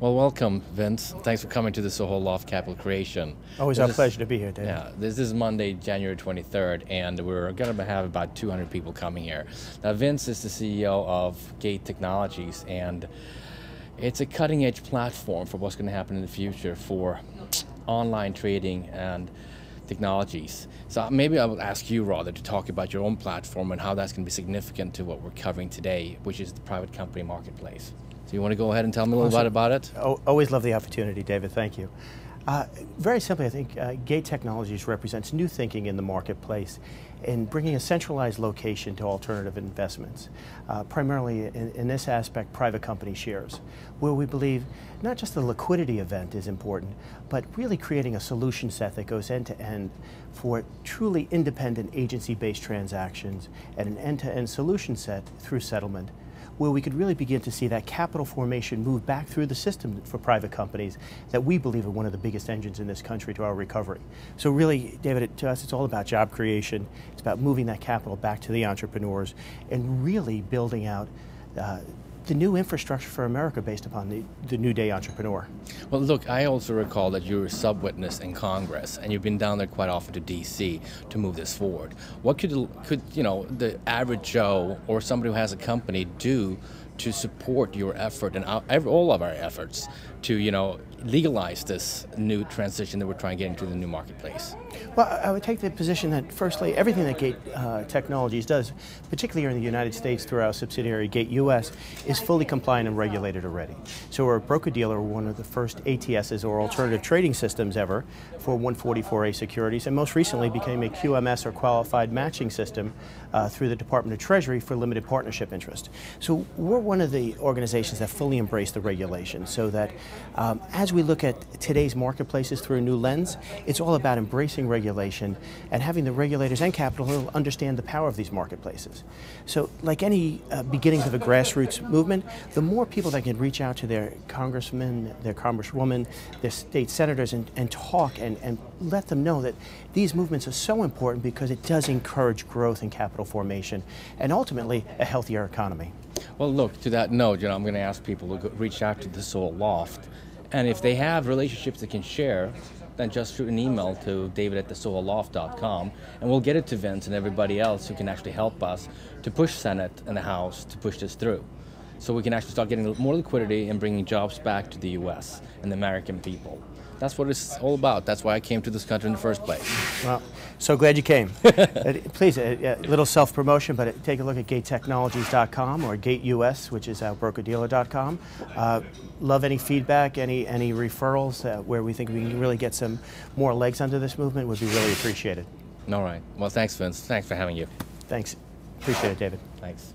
Well, welcome, Vince. Thanks for coming to the Soho Loft Capital Creation. Always our pleasure to be here, David. Yeah, this is Monday, January 23rd, and we're going to have about 200 people coming here. Now, Vince is the CEO of Gate Technologies, and it's a cutting-edge platform for what's going to happen in the future for online trading and technologies. So maybe I will ask you rather to talk about your own platform and how that's going to be significant to what we're covering today, which is the private company marketplace. So you want to go ahead and tell me a little bit about it? Always love the opportunity, David. Thank you. Very simply, I think Gate Technologies represents new thinking in the marketplace in bringing a centralized location to alternative investments, primarily in this aspect, private company shares, where we believe not just the liquidity event is important, but really creating a solution set that goes end to end for truly independent agency-based transactions and an end-to-end solution set through settlement, where we could really begin to see that capital formation move back through the system for private companies that we believe are one of the biggest engines in this country to our recovery. So really, David, to us, it's all about job creation. It's about moving that capital back to the entrepreneurs and really building out the new infrastructure for America based upon the new day entrepreneur. Well, look, I also recall that you're a sub-witness in Congress, and you've been down there quite often to D.C. to move this forward. What could the average Joe or somebody who has a company do to support your effort and all of our efforts to legalize this new transition that we're trying to get into the new marketplace? Well, I would take the position that, firstly, everything that Gate Technologies does, particularly here in the United States through our subsidiary Gate US, is fully compliant and regulated already. So we're a broker-dealer, one of the first ATSs, or alternative trading systems ever, for 144A securities, and most recently became a QMS, or qualified matching system, through the Department of Treasury for limited partnership interest. So we're one of the organizations that fully embrace the regulation, so that as we look at today's marketplaces through a new lens, it's all about embracing regulation and having the regulators and Capitol Hill understand the power of these marketplaces. So like any beginnings of a grassroots movement, the more people that can reach out to their congressmen, their congresswomen, their state senators and talk and let them know that these movements are so important because it does encourage growth and capital formation and ultimately a healthier economy. Well, look, to that note, I'm going to ask people to reach out to the Soho Loft, and if they have relationships they can share, then just shoot an email to david@thesoholoft.com, and we'll get it to Vince and everybody else who can actually help us to push Senate and the House to push this through, so we can actually start getting more liquidity and bringing jobs back to the U.S. and the American people. That's what it's all about. That's why I came to this country in the first place. Well, so glad you came. Please, a little self-promotion, but take a look at gatetechnologies.com or GateUS, which is our brokerdealer.com. Love any feedback, any referrals where we think we can really get some more legs under this movement would be really appreciated. All right. Well, thanks, Vince. Thanks for having you. Thanks. Appreciate it, David. Thanks.